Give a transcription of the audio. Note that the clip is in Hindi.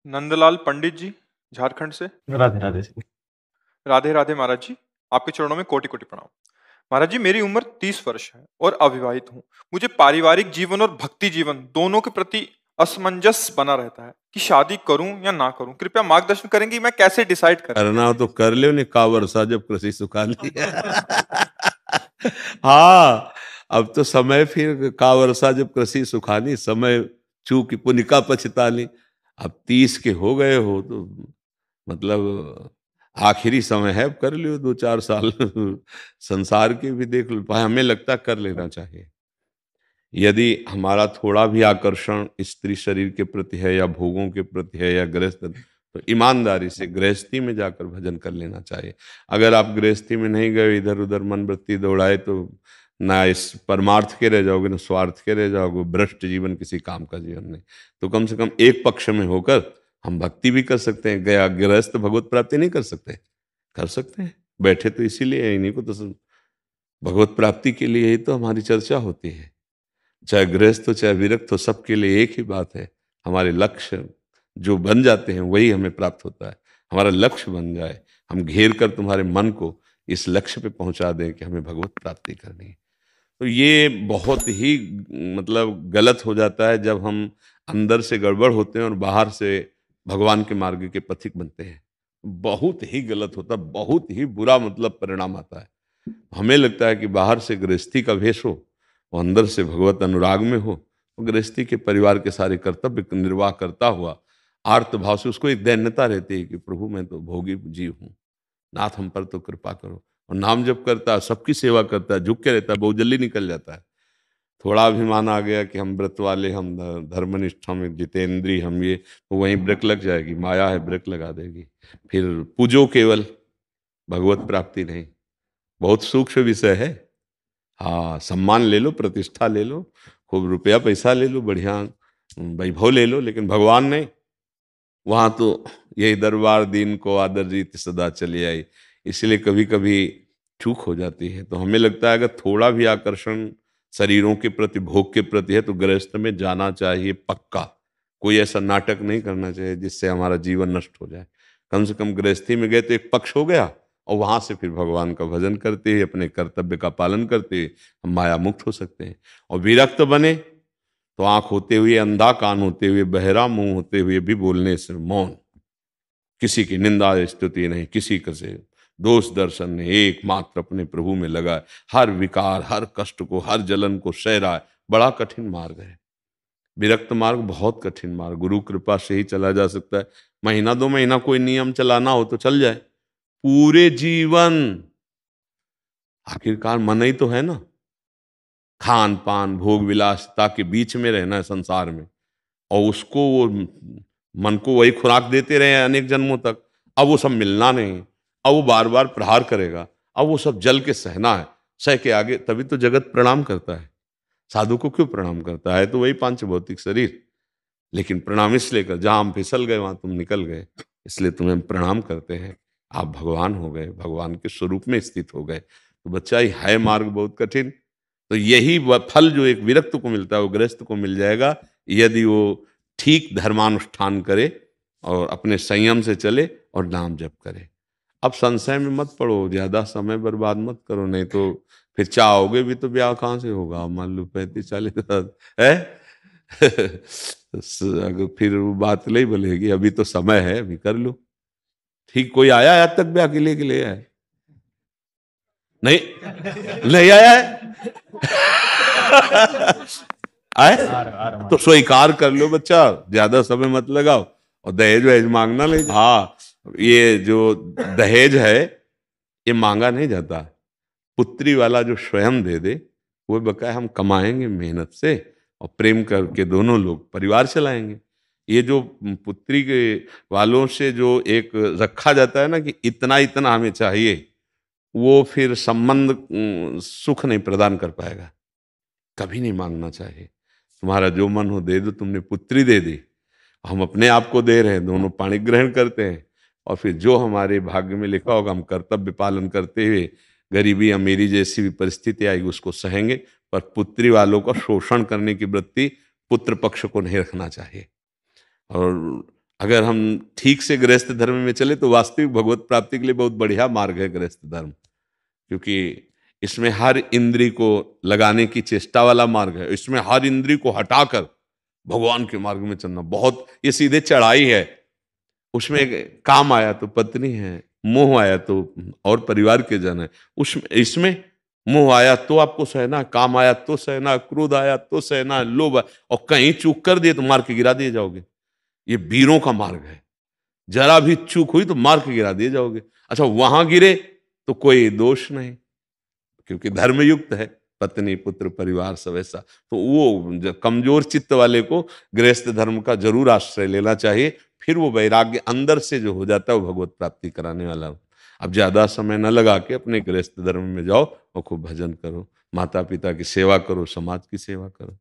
नंदलाल पंडित जी, झारखंड से। राधे राधे जी। राधे राधे महाराज जी। आपके चरणों में कोटि कोटि प्रणाम। महाराज जी, मेरी उम्र 30 वर्ष है और अविवाहित हूँ। मुझे पारिवारिक जीवन और भक्ति जीवन दोनों के प्रति असमंजस बना रहता है कि शादी करूं या ना करूं। कृपया मार्गदर्शन करेंगे मैं कैसे डिसाइड करूं। करना हो तो कर ले, उन्हें का वर्षा जब कृषि सुखा लिया। हाँ, अब तो समय फिर का वर्षा जब कृषि सुखानी, समय चूक पुनिका पछतानी। अब 30 के हो गए हो तो मतलब आखिरी समय है, अब कर लियो 2-4 साल। संसार के भी देख लो, भाई हमें लगता है कर लेना चाहिए। यदि हमारा थोड़ा भी आकर्षण स्त्री शरीर के प्रति है या भोगों के प्रति है या गृहस्थ, तो ईमानदारी से गृहस्थी में जाकर भजन कर लेना चाहिए। अगर आप गृहस्थी में नहीं गए, इधर उधर मन वृत्ति दौड़ाए, तो ना इस परमार्थ के रह जाओगे ना स्वार्थ के रह जाओगे। भ्रष्ट जीवन किसी काम का जीवन नहीं। तो कम से कम एक पक्ष में होकर हम भक्ति भी कर सकते हैं। गया गृहस्थ भगवत प्राप्ति नहीं कर सकते? कर सकते हैं। बैठे तो इसीलिए है, इन्हीं को तो भगवत प्राप्ति के लिए ही तो हमारी चर्चा होती है। चाहे गृहस्थ हो चाहे विरक्त हो, सबके लिए एक ही बात है, हमारे लक्ष्य जो बन जाते हैं वही हमें प्राप्त होता है। हमारा लक्ष्य बन जाए, हम घेर कर तुम्हारे मन को इस लक्ष्य पे पहुंचा दें कि हमें भगवत प्राप्ति करनी है। तो ये बहुत ही मतलब गलत हो जाता है जब हम अंदर से गड़बड़ होते हैं और बाहर से भगवान के मार्ग के पथिक बनते हैं। बहुत ही गलत होता है, बहुत ही बुरा मतलब परिणाम आता है। हमें लगता है कि बाहर से गृहस्थी का भेष हो और अंदर से भगवत अनुराग में हो, और गृहस्थी के परिवार के सारे कर्तव्य निर्वाह करता हुआ आर्त भाव से उसको एक दैन्यता रहती है कि प्रभु मैं तो भोगी जीव हूँ, नाथ हम पर तो कृपा करो। और नाम जप करता है, सबकी सेवा करता है, झुक के रहता है, बहुत जल्दी निकल जाता है। थोड़ा अभिमान आ गया कि हम व्रत वाले, हम धर्मनिष्ठ, हम जितेंद्री, हम ये, तो वहीं ब्रेक लग जाएगी, माया है ब्रेक लगा देगी। फिर पूजो केवल, भगवत प्राप्ति नहीं। बहुत सूक्ष्म विषय है। हाँ, सम्मान ले लो, प्रतिष्ठा ले लो, खूब रुपया पैसा ले लो, बढ़िया वैभव ले लो, लेकिन भगवान नहीं। वहां तो यही दरबार दीन को आदर रीति सदा चली आई। इसलिए कभी कभी चूक हो जाती है। तो हमें लगता है अगर थोड़ा भी आकर्षण शरीरों के प्रति भोग के प्रति है तो गृहस्थ में जाना चाहिए पक्का। कोई ऐसा नाटक नहीं करना चाहिए जिससे हमारा जीवन नष्ट हो जाए। कम से कम गृहस्थी में गए तो एक पक्ष हो गया, और वहां से फिर भगवान का भजन करते हुए अपने कर्तव्य का पालन करते हुए हम माया मुक्त हो सकते हैं। और विरक्त बने तो आंख होते हुए अंधा, कान होते हुए बहरा, मुंह होते हुए भी बोलने से मौन, किसी की निंदा स्तुति नहीं, किसी का से दोष दर्शन नहीं, एकमात्र अपने प्रभु में लगा है। हर विकार, हर कष्ट को, हर जलन को सह रहा है। बड़ा कठिन मार्ग है विरक्त मार्ग, बहुत कठिन मार्ग। गुरु कृपा से ही चला जा सकता है। महीना 2 महीना कोई नियम चलाना हो तो चल जाए, पूरे जीवन आखिरकार मन ही तो है ना। खान पान भोग विलासिता के बीच में रहना है संसार में, और उसको वो मन को वही खुराक देते रहे अनेक जन्मों तक। अब वो सब मिलना नहीं, अब वो बार बार प्रहार करेगा, अब वो सब जल के सहना है। सह के आगे तभी तो जगत प्रणाम करता है। साधु को क्यों प्रणाम करता है? तो वही पांच भौतिक शरीर, लेकिन प्रणाम इसलिए कर, जहां हम फिसल गए वहां तुम निकल गए, इसलिए तुम्हें हम प्रणाम करते हैं। आप भगवान हो गए, भगवान के स्वरूप में स्थित हो गए। तो बच्चा ही है मार्ग बहुत कठिन। तो यही फल जो एक विरक्त को मिलता है वो गृहस्थ को मिल जाएगा, यदि वो ठीक धर्मानुष्ठान करे और अपने संयम से चले और नाम जप करे। अब संशय में मत पड़ो, ज्यादा समय बर्बाद मत करो, नहीं तो फिर चाहोगे भी तो ब्याह कहाँ से होगा? मान लो 35-40 है। अगर फिर वो बात नहीं बोलेगी, अभी तो समय है, अभी कर लो। ठीक, कोई आया है आज तक ब्याह के लिए आए? नहीं, नहीं आया है। आए तो स्वीकार कर लो बच्चा, ज्यादा समय मत लगाओ। और दहेज वहेज मांगना नहीं। हाँ, ये जो दहेज है ये मांगा नहीं जाता। पुत्री वाला जो स्वयं दे दे वो बकाया हम कमाएंगे मेहनत से, और प्रेम करके दोनों लोग परिवार चलाएंगे। ये जो पुत्री के वालों से जो एक रखा जाता है ना कि इतना इतना हमें चाहिए, वो फिर संबंध सुख नहीं प्रदान कर पाएगा। कभी नहीं मांगना चाहिए। तुम्हारा जो मन हो दे दो। तुमने पुत्री दे दी, हम अपने आप को दे रहे हैं, दोनों पाणी ग्रहण करते हैं। और फिर जो हमारे भाग्य में लिखा होगा हम कर्तव्य पालन करते हुए, गरीबी अमीरी जैसी भी परिस्थिति आएगी उसको सहेंगे। पर पुत्री वालों का शोषण करने की वृत्ति पुत्र पक्ष को नहीं रखना चाहिए। और अगर हम ठीक से गृहस्थ धर्म में चले तो वास्तविक भगवत प्राप्ति के लिए बहुत बढ़िया मार्ग है गृहस्थ धर्म, क्योंकि इसमें हर इंद्री को लगाने की चेष्टा वाला मार्ग है। इसमें हर इंद्री को हटाकर भगवान के मार्ग में चलना, बहुत ये सीधे चढ़ाई है। उसमें काम आया तो पत्नी है, मोह आया तो और परिवार के जन है। उसमें इसमें मोह आया तो आपको सहना, काम आया तो सहना, क्रोध आया तो सहना, लोभ आया, और कहीं चूक कर दिए तो मार के गिरा दिए जाओगे। ये वीरों का मार्ग है। जरा भी चूक हुई तो मार के गिरा दिए जाओगे। अच्छा, वहां गिरे तो कोई दोष नहीं, क्योंकि धर्मयुक्त है, पत्नी पुत्र परिवार सब ऐसा। तो वो कमजोर चित्त वाले को गृहस्थ धर्म का जरूर आश्रय लेना चाहिए। फिर वो वैराग्य अंदर से जो हो जाता है वो भगवत प्राप्ति कराने वाला हो। अब ज्यादा समय न लगा के अपने गृहस्थ धर्म में जाओ और खूब भजन करो, माता पिता की सेवा करो, समाज की सेवा करो।